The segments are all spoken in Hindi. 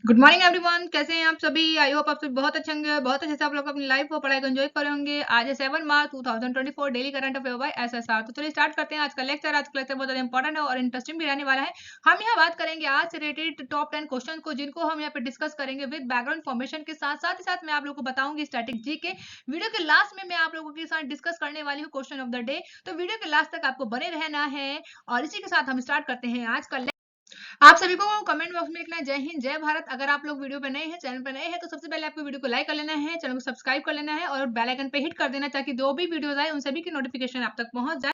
गुड मॉर्निंग एवरीवन, कैसे हैं आप सभी। आई होप आप सभी बहुत अच्छे होंगे, बहुत अच्छे से आप लोग अपनी लाइफ को पढ़ाई को एंजॉय कर रहे होंगे। आज है 7 मार्च 2024 daily current affair by SSR. तो चलिए स्टार्ट करते हैं आज का लेक्चर। आज का लेक्चर बहुत ज्यादा इंपॉर्टेंट है और इंटरेस्टिंग भी रहने वाला है। हम यहाँ बात करेंगे आज से रिलेटेड टॉप 10 क्वेश्चन को, जिनको हम यहाँ पे डिस्कस करेंगे विद बैकग्राउंड इन्फॉर्मेशन के साथ ही साथ मैं आप लोगों को बताऊंगी स्टैटिक जी के। वीडियो के लास्ट में मैं आप लोगों के साथ डिस्कस करने वाली हूँ क्वेश्चन ऑफ द डे। तो वीडियो के लास्ट तक आपको बने रहना है और इसी के साथ हम स्टार्ट करते हैं आज का। आप सभी को कमेंट बॉक्स में लिखना है जय हिंद जय भारत। अगर आप लोग वीडियो पे नए हैं, चैनल पे नए हैं, तो सबसे पहले आपको वीडियो को लाइक कर लेना है, चैनल को सब्सक्राइब कर लेना है और बेल आइकन पे हिट कर देना, ताकि जो भी वीडियोस आए उन सभी की नोटिफिकेशन आप तक पहुंच जाए।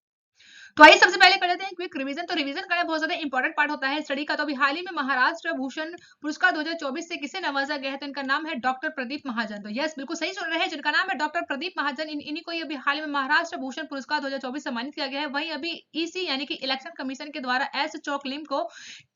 तो आइए सबसे पहले कर लेते हैं क्विक रिवीजन। तो रिवीजन करना बहुत ज्यादा इंपॉर्टेंट पार्ट होता है स्टडी का। तो अभी हाल ही में महाराष्ट्र भूषण पुरस्कार 2024 से किसे नवाजा गया है, तो इनका नाम है डॉक्टर प्रदीप महाजन। तो यस, बिल्कुल सही सुन रहे हैं, जिनका नाम है डॉक्टर प्रदीप महाजन। इन्हीं को अभी हाल में महाराष्ट्र भूषण पुरस्कार 2024 सम्मानित किया गया है। वहीं अभी ईसी यानी कि इलेक्शन कमीशन के द्वारा एस चोकलिम को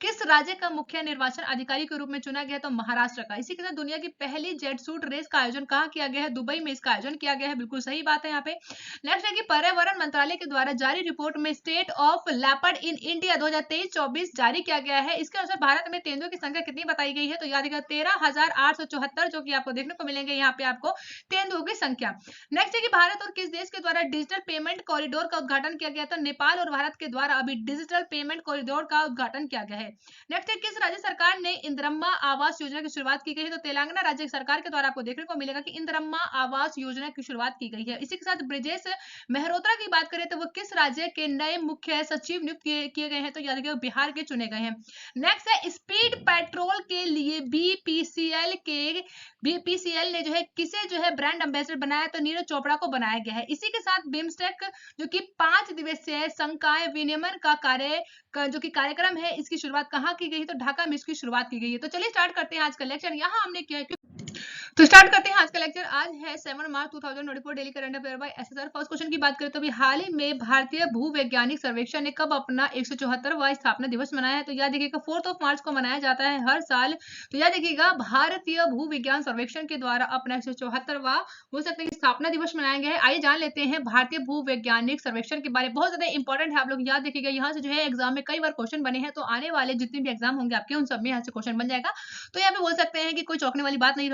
किस राज्य का मुख्य निर्वाचन अधिकारी के रूप में चुना गया, तो महाराष्ट्र का। इसी के साथ दुनिया की पहली जेट सूट रेस का आयोजन कहाँ किया गया है, दुबई में इसका आयोजन किया गया है। बिल्कुल सही बात है यहाँ पे। नेक्स्ट है कि पर्यावरण मंत्रालय के द्वारा जारी रिपोर्ट में state of leopard in India 2023-24 जारी किया गया है। इसके अनुसार भारत में तेंदुओं की संख्या कितनी बताई गई है, तो याद रखिएगा 13,874, जो कि आपको देखने को मिलेंगे यहाँ पे आपको तेंदुओं की संख्या। नेक्स्ट है कि भारत और किस देश के द्वारा डिजिटल पेमेंट कॉरिडोर का उद्घाटन किया गया था, नेपाल और भारत के द्वारा अभी डिजिटल पेमेंट कॉरिडोर का उद्घाटन किया गया है। नेक्स्ट है किस राज्य सरकार ने इंदिरम्मा आवास योजना की शुरुआत की गई है, तो तेलंगाना राज्य सरकार के द्वारा आपको देखने को मिलेगा कि इंदिरम्मा आवास योजना की शुरुआत की गई है। इसी के साथ ब्रिजेश मेहरोत्रा की बात करें तो वो किस राज्य के नए मुख्य सचिव नियुक्त किए गए हैं, तो याद रखिएगा बिहार के चुने गए हैं। नेक्स्ट है स्पीड पेट्रोल के लिए बीपीसीएल ने किसे ब्रांड एम्बेसडर बनाया, तो नीरज चोपड़ा को बनाया गया है। इसी के साथ बिम्स्टेक जो कि 5 दिवसीय संकाय विनियमन का जो कि कार्यक्रम है, इसकी शुरुआत कहाँ की गई है, तो ढाका में इसकी शुरुआत की गई है। तो चलिए स्टार्ट करते हैं आज का लेक्चर। यहाँ हमने क्या है, तो स्टार्ट करते हैं आज का लेक्चर। आज है 7 मार्च 2024 daily current affair by SSR. First question की बात करें तो अभी हाल ही में भारतीय भूवैज्ञानिक सर्वेक्षण ने कब अपना 174वां स्थापना दिवस मनाया है, तो याद देखिएगा 4 मार्च को मनाया जाता है हर साल। तो याद देखिएगा भारतीय भूविज्ञान सर्वेक्षण के द्वारा अपना 174वां हो सकता है स्थापना दिवस मनाया गया है। आइए जान लेते हैं भारतीय भूवैज्ञानिक सर्वेक्षण के बारे में। बहुत ज्यादा इंपॉर्टेंट है, आप लोग याद देखिएगा। यहाँ से एग्जाम में कई बार क्वेश्चन बने हैं, तो आने वाले जितने भी एग्जाम होंगे आपके, उन सब में यहाँ से क्वेश्चन बन जाएगा। तो यहाँ पे बोल सकते हैं कि कोई चौंकने वाली बात नहीं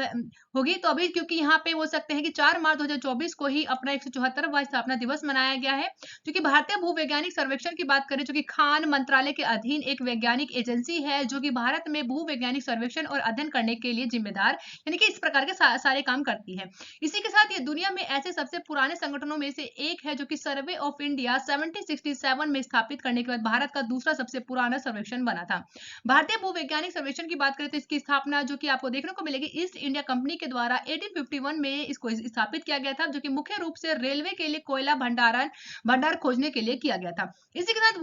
होगी। तो अभी क्योंकि यहाँ पे बोल सकते हैं कि 4 मार्च 2024 को ही अपना 174वां स्थापना दिवस मनाया गया है। क्योंकि भारतीय भूवैज्ञानिक सर्वेक्षण की बात करें, जो कि खान मंत्रालय के अधीन एक वैज्ञानिक एजेंसी है, जो कि भारत में भूवैज्ञानिक सर्वेक्षण और अध्ययन करने के लिए जिम्मेदार यानी कि इस प्रकार के सारे काम करती है। इसी के साथ ये दुनिया में ऐसे सबसे पुराने संगठनों में से एक है, जो कि सर्वे ऑफ इंडिया 1767 में स्थापित करने के बाद भारत का दूसरा सबसे पुराना सर्वेक्षण बना था। भारतीय भूवैज्ञानिक सर्वेक्षण की बात करें तो इसकी स्थापना जो कि आपको देखने को मिलेगी ईस्ट इंडिया कंपनी के द्वारा 1851 में इसको स्थापित किया गया था, जो कि मुख्य रूप से रेलवे के लिए कोयला भंडार खोजने के लिए किया गया था। इसी के साथ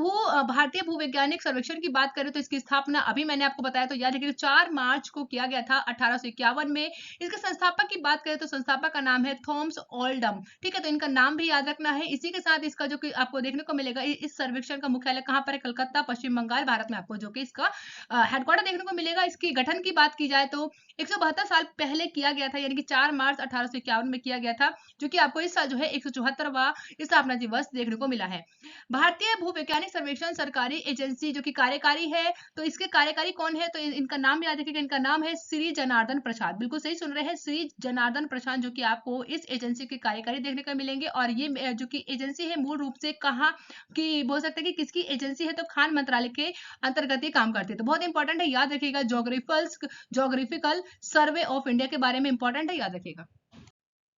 भारतीय भूवैज्ञानिक सर्वेक्षण की बात करें तो इसकी स्थापना अभी मैंने आपको बताया, तो याद रखिए 4 मार्च को किया गया था 1851 में। इसके संस्थापक की बात करें तो संस्थापक का नाम है थॉमस ओल्डम। ठीक है, तो इनका नाम भी याद रखना है। इसी के साथ इसका जो कि आपको देखने को मिलेगा इस सर्वेक्षण का मुख्यालय कहाँ पर है, कलकत्ता, पश्चिम बंगाल, भारत में आपको जो कि इसका हेडक्वार्टर देखने को मिलेगा। इसकी गठन की बात की जाए तो 172 साल पहले किया गया था, यानी कि 4 मार्च 1851 में किया गया था, जो कि आपको इस साल 174वां स्थापना दिवस देखने को मिला है। भारतीय भूवैज्ञानिक सर्वेक्षण सरकारी एजेंसी जो कि कार्यकारी है, तो इसके कार्यकारी कौन है, तो इनका नाम याद रखिएगा। इनका नाम है श्री जनार्दन प्रसाद। बिल्कुल सही सुन रहे हैं, श्री जनार्दन प्रसाद, जो कि आपको इस एजेंसी के कार्यकारी देखने को मिलेंगे। और ये जो कि एजेंसी है मूल रूप से कहाँ की बोल सकते हैं कि किसकी एजेंसी है, तो खान मंत्रालय के अंतर्गत ही काम करती है। तो बहुत इंपॉर्टेंट है, याद रखिएगा। जोग्राफिकल सर्वे ऑफ इंडिया के बारे में इंपॉर्टेंट है, याद रखिएगा।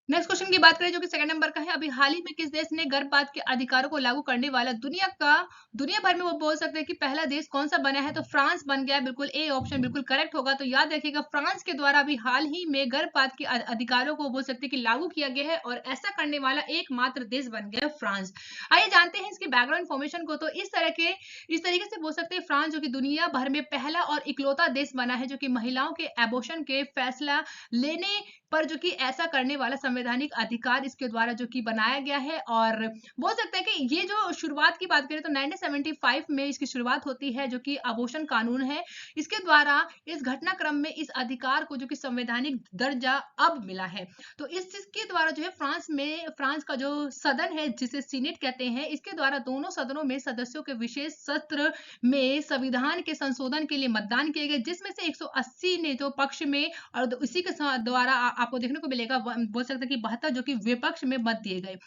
नेक्स्ट क्वेश्चन की बात करें जो कि सेकंड नंबर का है, अभी हाल ही में किस देश ने गर्भपात के अधिकारों को लागू करने वाला दुनिया भर में वो बोल सकते हैं कि पहला देश कौन सा बना है, तो फ्रांस बन गया। बिल्कुल ए ऑप्शन बिल्कुल करेक्ट होगा। तो याद रखिएगा फ्रांस के द्वारा अभी हाल ही में गर्भपात के अधिकारों को बोल सकते हैं कि लागू किया गया है, और ऐसा करने वाला एकमात्र देश बन गया फ्रांस। आइए जानते हैं इसके बैकग्राउंड इन्फॉर्मेशन को। तो इस तरीके से बोल सकते हैं फ्रांस जो कि दुनिया भर में पहला और इकलौता देश बना है, जो कि महिलाओं के एबॉर्शन के फैसला लेने पर जो कि ऐसा करने वाला संवैधानिक अधिकार इसके द्वारा जो कि बनाया गया है। और बोल सकते हैं कि ये जो शुरुआत की बात करें तो 1975 में इसकी शुरुआत होती है, जो कि आभूषण कानून है। इसके द्वारा इस घटनाक्रम में इस अधिकार को जो कि संवैधानिक दर्जा अब मिला है। तो इसके द्वारा जो है फ्रांस का जो सदन है, जिसे सीनेट कहते हैं, इसके द्वारा दोनों सदनों में सदस्यों के विशेष सत्र में संविधान के संशोधन के लिए मतदान किए गए, जिसमें से 180 ने जो पक्ष में और इसी के द्वारा आपको देखने को मिलेगा बोल सकते हैं कि 72 जो कि विपक्ष में मत दिए गए।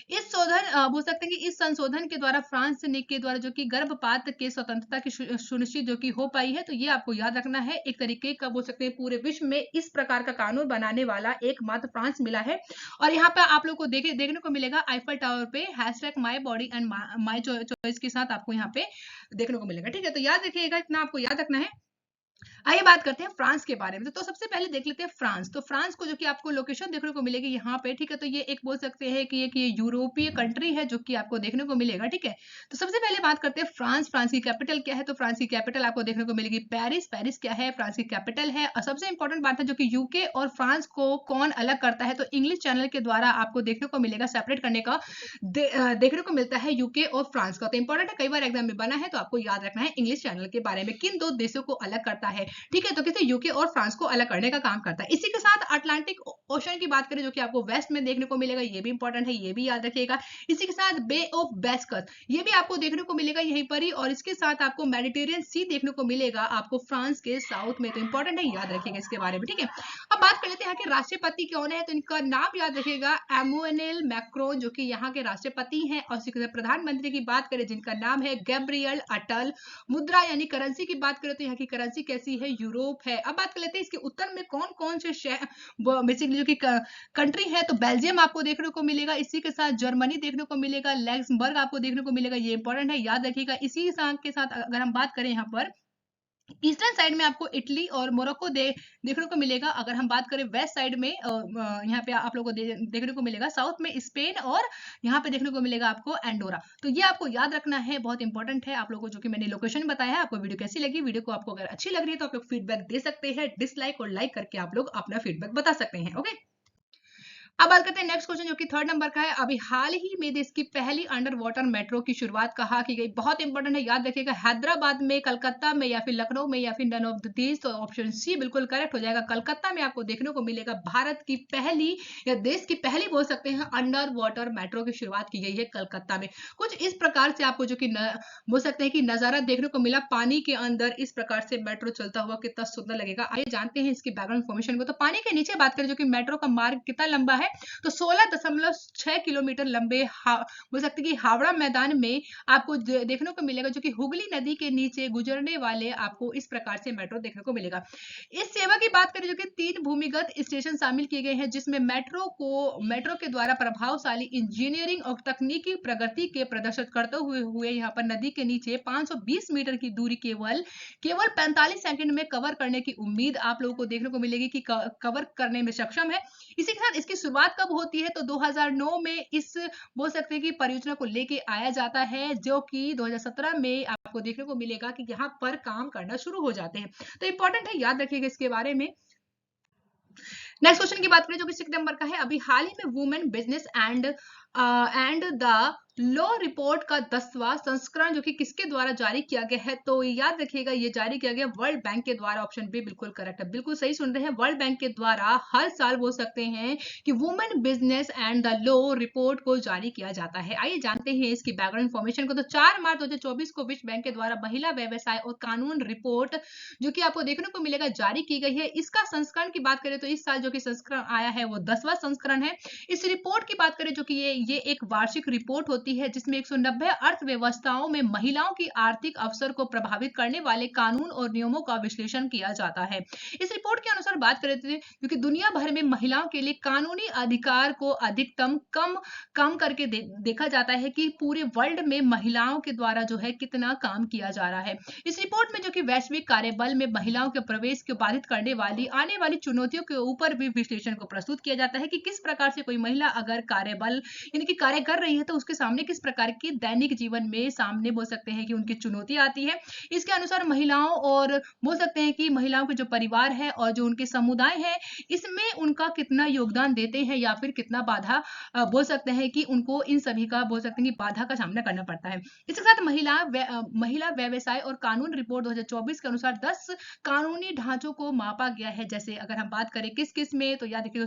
इस शोधन बोल सकते हैं कि इस संशोधन के द्वारा फ्रांस ने के द्वारा जो कि गर्भपात के स्वतंत्रता की सुनिश्चित जो कि हो पाई है। तो ये आपको याद रखना है। एक तरीके का बोल सकते हैं पूरे विश्व में इस प्रकार का कानून बनाने वाला एकमात्र फ्रांस मिला है। और यहाँ पे आप लोग को देखने को मिलेगा आईफल टावर पे #MyBodyAndMyChoice के साथ आपको यहाँ पे देखने को मिलेगा। ठीक है, तो याद रखिएगा, इतना आपको याद रखना है। आइए बात करते हैं फ्रांस के बारे में। तो सबसे पहले देख लेते हैं फ्रांस। तो फ्रांस को जो कि आपको लोकेशन देखने को मिलेगी यहाँ पे। ठीक है, तो ये एक बोल सकते हैं कि ये यूरोपीय कंट्री है जो कि आपको देखने को मिलेगा। ठीक है, तो सबसे पहले बात करते हैं फ्रांस की कैपिटल क्या है। तो फ्रांस की कैपिटल आपको देखने को मिलेगी पेरिस क्या है, फ्रांस की कैपिटल है। और सबसे इंपॉर्टेंट बात है जो कि यूके और फ्रांस को कौन अलग करता है, तो इंग्लिश चैनल के द्वारा आपको देखने को मिलेगा, सेपरेट करने का देखने को मिलता है यूके और फ्रांस का। तो इंपॉर्टेंट है, कई बार एग्जाम में बना है, तो आपको याद रखना है इंग्लिश चैनल के बारे में, किन दो देशों को अलग करता है। ठीक है, तो किसे यूके और फ्रांस को अलग करने का काम करता है। इसी के साथ अटलांटिक ओशन की बात करें जो कि आपको वेस्ट में देखने को मिलेगा, ये भी इंपॉर्टेंट है, ये भी याद रखिएगा। इसी के साथ बे ऑफ बेस्कस ये भी आपको देखने को मिलेगा यहीं पर ही। और इसके साथ आपको मेडिटेरियन सी देखने को मिलेगा आपको फ्रांस के साउथ में। तो इंपॉर्टेंट है, याद रखिएगा इसके बारे में। ठीक है, अब बात कर लेते हैं यहाँ के राष्ट्रपति कौन है। तो इनका नाम याद रखिएगा, एमुएनुएल मैक्रोन, जो कि यहाँ के राष्ट्रपति हैं। और इसी के साथ प्रधानमंत्री की बात करें जिनका नाम है गैब्रियल अटल। मुद्रा यानी करेंसी की बात करें तो यहाँ की करेंसी कैसी है, यूरोप है। अब बात कर लेते हैं इसके उत्तर में कौन कौन से बेसिकली जो कि कंट्री है। तो बेल्जियम आपको देखने को मिलेगा, इसी के साथ जर्मनी देखने को मिलेगा, लैक्समबर्ग आपको देखने को मिलेगा, ये इंपॉर्टेंट है, याद रखिएगा। इसी के साथ अगर हम बात करें यहाँ पर ईस्टर्न साइड में आपको इटली और मोरक्को देखने को मिलेगा। अगर हम बात करें वेस्ट साइड में यहाँ पे आप लोगों को देखने को मिलेगा, साउथ में स्पेन और यहाँ पे देखने को मिलेगा आपको एंडोरा। तो ये आपको याद रखना है, बहुत इंपॉर्टेंट है आप लोगों को, जो कि मैंने लोकेशन बताया है। आपको वीडियो कैसी लगी, वीडियो को आपको अगर अच्छी लग रही है तो आप लोग फीडबैक दे सकते हैं, डिसलाइक और लाइक करके आप लोग अपना फीडबैक बता सकते हैं। ओके, अब बात करते हैं नेक्स्ट क्वेश्चन जो कि 3rd नंबर का है। अभी हाल ही में देश की पहली अंडर वाटर मेट्रो की शुरुआत कहाँ की गई, बहुत इंपॉर्टेंट है, याद रखिएगा। हैदराबाद में, कलकत्ता में, या फिर लखनऊ में, या फिर नन ऑफ दीज। तो ऑप्शन सी बिल्कुल करेक्ट हो जाएगा। कलकत्ता में आपको देखने को मिलेगा भारत की पहली या देश की पहली बोल सकते हैं अंडर वाटर मेट्रो की शुरुआत की गई है कलकत्ता में। कुछ इस प्रकार से आपको जो कि बोल सकते हैं कि नजारा देखने को मिला, पानी के अंदर इस प्रकार से मेट्रो चलता हुआ, कितना सुंदर लगेगा। आइए जानते हैं इसकी बैकग्राउंड इन्फॉर्मेशन को। तो पानी के नीचे बात करें जो कि मेट्रो का मार्ग कितना लंबा है, तो 16.6 किलोमीटर लंबे बोल सकते कि हावड़ा मैदान में आपको देखने को मिलेगा, जो कि हुगली नदी के नीचे गुजरने वाले आपको इस प्रकार से मेट्रो देखने को मिलेगा। इस सेवा की बात करें जो कि 3 भूमिगत स्टेशन शामिल किए गए हैं, जिसमें मेट्रो के द्वारा प्रभावशाली इंजीनियरिंग और तकनीकी प्रगति के प्रदर्शित करते हुए यहाँ पर नदी के नीचे 520 मीटर की दूरी केवल 45 सेकंड में कवर करने की उम्मीद आप लोगों को देखने को मिलेगी कि कवर करने में सक्षम है। इसी के साथ इसकी शुरुआत कब होती है, तो 2009 में इस बोल सकते हैं कि परियोजना को लेके आया जाता है, जो कि 2017 में आपको देखने को मिलेगा कि यहाँ पर काम करना शुरू हो जाते हैं। तो इंपॉर्टेंट है, याद रखिएगा इसके बारे में। नेक्स्ट क्वेश्चन की बात करें जो कि 6 नंबर का है। अभी हाल ही में women business and the law report का 10वां संस्करण जो कि किसके द्वारा जारी किया गया है, तो याद रखिएगा ये जारी किया गया वर्ल्ड बैंक के द्वारा। ऑप्शन बी बिल्कुल करेक्ट है, बिल्कुल सही सुन रहे हैं। वर्ल्ड बैंक के द्वारा हर साल बोल सकते हैं कि women business and the law report को जारी किया जाता है। आइए जानते हैं इसकी बैकग्राउंड इन्फॉर्मेशन को। तो 4 मार्च 2024 को विश्व बैंक के द्वारा महिला व्यवसाय और कानून रिपोर्ट जो कि आपको देखने को मिलेगा जारी की गई है। इसका संस्करण की बात करें तो इस साल जो कि संस्करण आया है वो 10वां संस्करण है। इस रिपोर्ट की बात करें जो कि ये एक वार्षिक रिपोर्ट होती है, जिसमें 190 अर्थव्यवस्थाओं में महिलाओं की आर्थिक अवसर को प्रभावित करने वाले कानून और नियमों का विश्लेषण किया जाता है। इस रिपोर्ट के अनुसार बात करें तो क्योंकि दुनिया भर में महिलाओं के लिए कानूनी अधिकार को अधिकतम कम करके देखा जाता है कि पूरे वर्ल्ड में महिलाओं के द्वारा जो है कितना काम किया जा रहा है। इस रिपोर्ट में जो कि वैश्विक कार्यबल में महिलाओं के प्रवेश को बाधित करने वाली आने वाली चुनौतियों के ऊपर भी विश्लेषण को प्रस्तुत किया जाता है कि किस प्रकार से कोई महिला अगर कार्यबल यानी कि कार्य कर रही है, तो उसके सामने किस प्रकार की दैनिक जीवन में सामने बोल सकते हैं कि उनकी चुनौती आती है। इसके अनुसार महिलाओं और बोल सकते हैं कि महिलाओं के जो परिवार है और जो उनके समुदाय है, इसमें उनका कितना योगदान देते हैं या फिर कितना बाधा बोल सकते हैं कि उनको इन सभी का बोल सकते हैं कि बाधा का सामना करना पड़ता है। इसके साथ महिला व्यवसाय और कानून रिपोर्ट 2024 के अनुसार 10 कानूनी ढांचों को मापा गया है। जैसे अगर हम बात करें किस-किस में, तो याद रखिएगा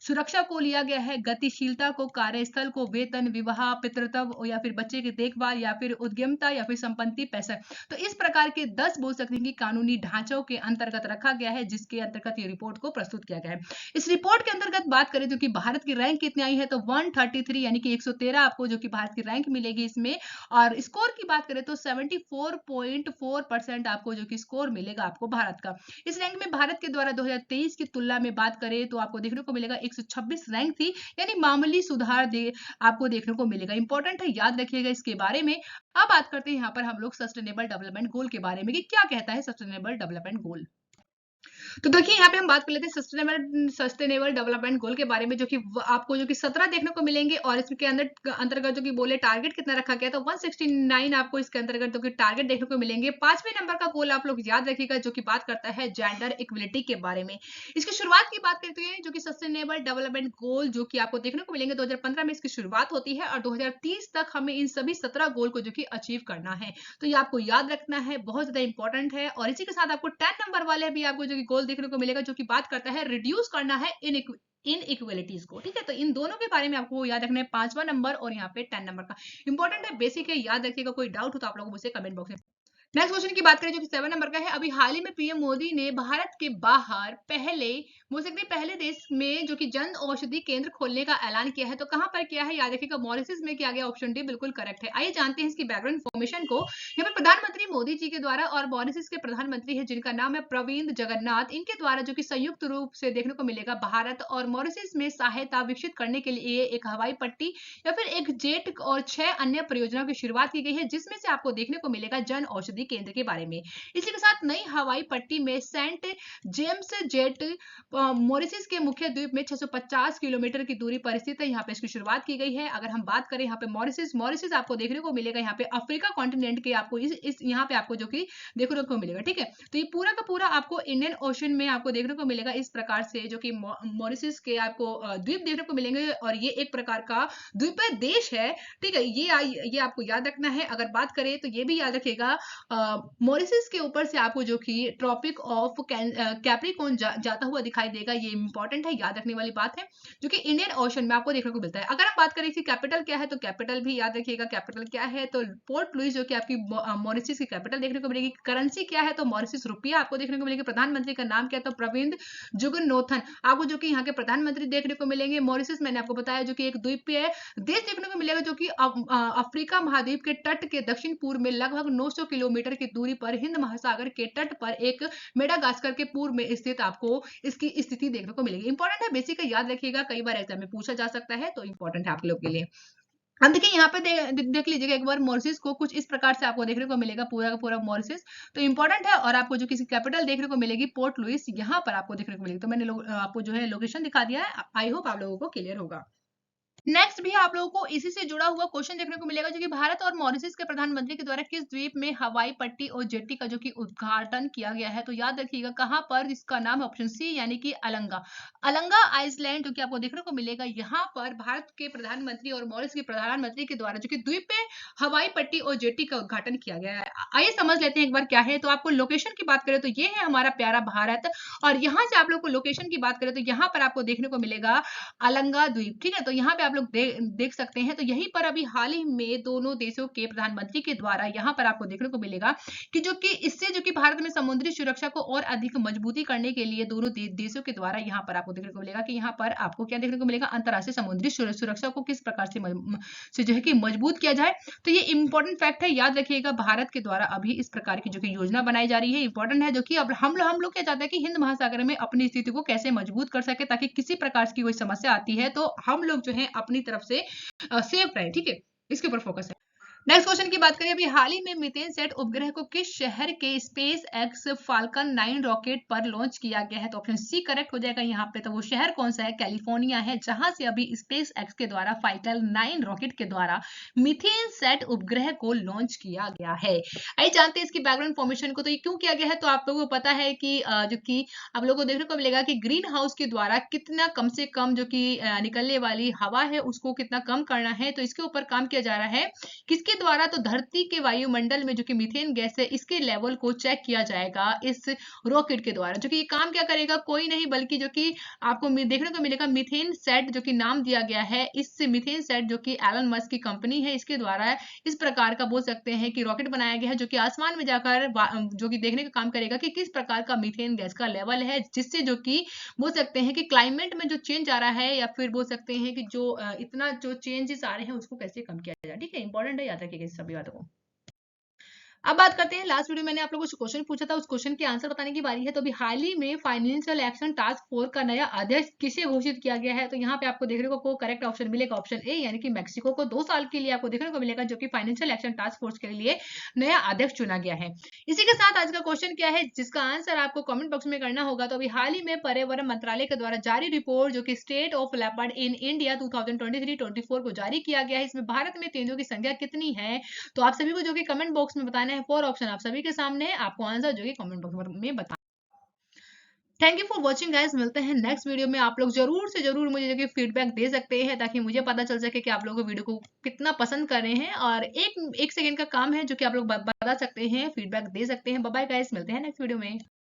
सुरक्षा को लिया गया है, गतिशीलता को, कार्यस्थल को, वेतन, विवाह, पितृत्व या फिर बच्चे की देखभाल या फिर उद्यमिता या फिर संपत्ति पैसा। तो इस प्रकार के 10 बोल सकते हैं कि कानूनी ढांचों के अंतर्गत रखा गया है, जिसके अंतर्गत ये रिपोर्ट को प्रस्तुत किया गया है। इस रिपोर्ट के अंतर्गत बात करें जो कि भारत की रैंक कितनी आई है, तो 133 यानी कि 113 आपको जो कि भारत की रैंक मिलेगी इसमें। और स्कोर की बात करें तो 74.4% आपको जो कि स्कोर मिलेगा आपको भारत का। इस रैंक में भारत के द्वारा 2023 की तुलना में बात करें तो आपको देखने को मिलेगा 126 रैंक थी, यानी मामूली सुधार आपको देखने को मिलेगा। इंपॉर्टेंट है, याद रखिएगा इसके बारे में। अब बात करते हैं यहाँ पर हम लोग सस्टेनेबल डेवलपमेंट गोल के बारे में कि क्या कहता है सस्टेनेबल डेवलपमेंट गोल। तो देखिए यहाँ पे हम बात कर लेते हैं सस्टेनेबल डेवलपमेंट गोल के बारे में, जो कि आपको जो कि 17 देखने को मिलेंगे और इसके अंदर अंतर्गत जो कि बोले टारगेट कितना रखा गया, तो 169 आपको इसके अंतर्गत जो कि टारगेट देखने को मिलेंगे। 5वें नंबर का गोल आप लोग याद रखिएगा, जो कि बात करता है जेंडर इक्वलिटी के बारे में। इसकी शुरुआत की बात करते हैं जो कि सस्टेनेबल डेवलपमेंट गोल जो कि आपको देखने को मिलेंगे 2015 में इसकी शुरुआत होती है और 2030 तक हमें इन सभी 17 गोल को जो कि अचीव करना है। तो ये आपको याद रखना है, बहुत ज्यादा इंपॉर्टेंट है। और इसी के साथ आपको 10 नंबर वाले भी आपको जो कि गोल देखने को मिलेगा, जो कि बात करता है रिड्यूस करना है इनइक्वालिटीज को। ठीक है, तो इन दोनों के बारे में आपको याद रखना है, 5वां नंबर और यहाँ पे 10 नंबर का। इंपॉर्टेंट है, बेसिक है, याद रखिएगा। कोई डाउट हो तो आप लोगों मुझसे कमेंट बॉक्स में। नेक्स्ट क्वेश्चन की बात करें जो कि 7 नंबर का है। अभी हाल ही में पीएम मोदी ने भारत के बाहर बोल सकते हैं पहले देश में जो कि जन औषधि केंद्र खोलने का ऐलान किया है। तो कहां पर किया है, याद रखिएगा मॉरिशस में किया गया। ऑप्शन डी बिल्कुल करेक्ट है। आइए जानते हैं इसकी बैकग्राउंड इन्फॉर्मेशन को। यहाँ पर प्रधानमंत्री मोदी जी के द्वारा और मॉरिशस के प्रधानमंत्री है जिनका नाम है प्रविंद जगन्नाथ, इनके द्वारा जो कि संयुक्त रूप से देखने को मिलेगा भारत और मॉरिशस में सहायता विकसित करने के लिए एक हवाई पट्टी या फिर एक जेट और 6 अन्य परियोजनाओं की शुरुआत की गई है, जिसमें से आपको देखने को मिलेगा जन औषधि केंद्र के बारे में। इसी के साथ नई हवाई पट्टी में सेंट जेम्स जेट मॉरिशस के मुख्य द्वीप में 650 किलोमीटर की दूरी पर स्थित है। यहाँ पे इसकी शुरुआत की गई है। अगर हम बात करें यहाँ पे मॉरिशस आपको देखने को मिलेगा यहाँ पे अफ्रीका कॉन्टिनेंट के आपको इस यहाँ पे आपको जो कि देखने को मिलेगा। ठीक है, तो ये पूरा का पूरा आपको इंडियन ओशन में आपको देखने को मिलेगा इस प्रकार से, जो कि मॉरिशस के आपको द्वीप देखने को मिलेंगे और ये एक प्रकार का द्वीपीय देश है। ठीक है, ये आपको याद रखना है। अगर बात करें तो ये भी याद रखिएगा, मॉरिशस के ऊपर से आपको जो कि ट्रॉपिक ऑफ कैप्रिकॉर्न जाता हुआ दिखाई देगा। ये इंपॉर्टेंट है, याद रखने वाली बात है, जो कि इंडियन ओशन में आपको देखने को मिलता है। अगर हम बात करें इसकी कैपिटल क्या है, तो कैपिटल भी याद रखिएगा कैपिटल क्या है, तो पोर्ट लुइस जो कि आपकी मॉरिशस की कैपिटल देखने को मिलेगी। करेंसी क्या है, तो मॉरिशस रुपया आपको देखने को मिलेगी। प्रधानमंत्री का नाम क्या है, तो प्रविंद जुगनौथन आपको जो कि यहाँ के प्रधानमंत्री देखने को मिलेंगे। मॉरिशस मैंने आपको बताया जो कि एक द्वीपीय देश देखने को मिलेगा, जो कि अफ्रीका महाद्वीप के तट के दक्षिण पूर्व में लगभग 900 किलोमीटर की दूरी पर हिंद महासागर के तट पर एक मेडागास्कर के पूर्व में स्थित आपको इसकी स्थिति देखने को मिलेगी। इंपॉर्टेंट है, बेसिक है, याद रखिएगा, कई बार एग्जाम में पूछा जा सकता है, तो इंपॉर्टेंट है आप लोग के लिए। अब देखिए यहाँ पे देख लीजिएगा एक बार मॉरिशस को, कुछ इस प्रकार से आपको देखने को मिलेगा पूरा का पूरा मॉरिशस। तो इंपॉर्टेंट है। और आपको जो किसी कैपिटल देखने को मिलेगी पोर्ट लुइस, यहाँ पर आपको देखने को मिलेगी। तो मैंने आपको जो है लोकेशन दिखा दिया है। आई होप आप लोगों को क्लियर होगा। नेक्स्ट भी आप लोगों को इसी से जुड़ा हुआ क्वेश्चन देखने को मिलेगा, जो कि भारत और मॉरिशस के प्रधानमंत्री के द्वारा किस द्वीप में हवाई पट्टी और जेट्टी का जो कि उद्घाटन किया गया है। तो याद रखिएगा कहां पर, इसका नाम ऑप्शन सी यानी कि अलंगा आइसलैंड जो कि आपको देखने को मिलेगा। यहाँ पर भारत के प्रधानमंत्री और मॉरिशस के प्रधानमंत्री के द्वारा जो कि द्वीप पे हवाई पट्टी और जेट्टी का उद्घाटन किया गया है। आइए समझ लेते हैं एक बार क्या है। तो आपको लोकेशन की बात करें तो ये है हमारा प्यारा भारत, और यहाँ से आप लोग को लोकेशन की बात करें तो यहाँ पर आपको देखने को मिलेगा अलंगा द्वीप। ठीक है, तो यहाँ पे आप लोग देख सकते हैं। तो यहीं पर अभी हाल ही में दोनों देशों के प्रधानमंत्री के द्वारा यहाँ पर आपको देखने को मिलेगा कि जो कि इससे जो कि भारत में समुद्री सुरक्षा को और अधिक मजबूती करने के लिए दोनों देशों के द्वारा यहाँ पर आपको देखने को मिलेगा कि यहाँ पर आपको क्या देखने को मिलेगा, अंतर्राष्ट्रीय समुद्री सुरक्षा को किस प्रकार से जो है कि मजबूत किया जाए। तो ये इंपॉर्टेंट फैक्ट है, याद रखिएगा। भारत के द्वारा अभी इस प्रकार की जो कि योजना बनाई जा रही है, इंपॉर्टेंट है, जो कि अब हम लोग क्या चाहते हैं कि हिंद महासागर में अपनी स्थिति को कैसे मजबूत कर सके, ताकि किसी प्रकार की कोई समस्या आती है तो हम लोग जो है अपनी तरफ से सेफ रहे। ठीक है, इसके ऊपर फोकस है। नेक्स्ट क्वेश्चन की बात करें, अभी हाल ही में मीथेन सेट उपग्रह को किस शहर के स्पेस एक्स फाल्कन 9 रॉकेट पर लॉन्च किया गया है? तो ऑप्शन सी करेक्ट हो जाएगा यहाँ पे। तो वो शहर कौन सा है? कैलिफोर्निया है, जहां से अभी स्पेस एक्स के द्वारा फाल्कन 9 रॉकेट के द्वारा मीथेन सेट उपग्रह को लॉन्च किया गया है। आइए जानते हैं इसकी बैकग्राउंड इन्फॉर्मेशन को। तो ये क्यों किया गया है? तो आप लोगों को पता है कि जो कि आप लोगों को देखने को मिलेगा कि ग्रीन हाउस के द्वारा कितना कम से कम जो कि निकलने वाली हवा है उसको कितना कम करना है, तो इसके ऊपर काम किया जा रहा है। किसके द्वारा? तो धरती के वायुमंडल में जो कि मीथेन गैस है इसके लेवल को चेक किया जाएगा इस रॉकेट के द्वारा। जो कि ये काम क्या करेगा? कोई नहीं बल्कि जो कि आपको देखने को मिलेगा मीथेन सेट, जो कि नाम दिया गया है इस मीथेन सेट, जो कि एलन मस्क की कंपनी है, इसके द्वारा इस प्रकार का बोल सकते हैं कि रॉकेट बनाया गया है, जो कि आसमान में जाकर जो कि देखने का काम करेगा कि किस प्रकार का मीथेन गैस का लेवल है, जिससे जो कि बोल सकते हैं कि क्लाइमेट में जो चेंज आ रहा है, या फिर बोल सकते हैं कि जो इतना जो चेंजेस आ रहे हैं उसको कैसे कम किया जाए। ठीक है, इंपॉर्टेंट है, याद रखिएगा इस सभी बातों को। अब बात करते हैं, लास्ट वीडियो मैंने आप लोगों से क्वेश्चन पूछा था, उस क्वेश्चन के आंसर बताने की बारी है। तो अभी हाल ही में फाइनेंशियल एक्शन टास्क फोर्स का नया अध्यक्ष किसे घोषित किया गया है? तो यहाँ पे आपको देखने को करेक्ट ऑप्शन मिलेगा, ऑप्शन ए यानी कि मेक्सिको को 2 साल के लिए आपको देखने को मिलेगा, जो कि फाइनेंशियल एक्शन टास्क फोर्स के लिए नया अध्यक्ष चुना गया है। इसी के साथ आज का क्वेश्चन क्या है, जिसका आंसर आपको कमेंट बॉक्स में करना होगा। तो अभी हाल ही में पर्यावरण मंत्रालय के द्वारा जारी रिपोर्ट, जो कि state of leopard in India 2023-24 को जारी किया गया है, इसमें भारत में तेंदुओं की संख्या कितनी है? तो आप सभी को जो कि कमेंट बॉक्स में बताना है। 4 ऑप्शन आप सभी के सामने है, आपको आंसर जो कि कमेंट बॉक्स में बताना। Thank you for watching guys, मिलते हैं नेक्स्ट वीडियो में। आप लोग जरूर से जरूर मुझे जो कि फीडबैक दे सकते हैं, ताकि मुझे पता चल सके कि आप लोग वीडियो को कितना पसंद कर रहे हैं। और एक सेकंड का काम है जो कि आप लोग बता सकते हैं, फीडबैक दे सकते हैं। बाय बाय गाइस, मिलते हैं नेक्स्ट वीडियो में।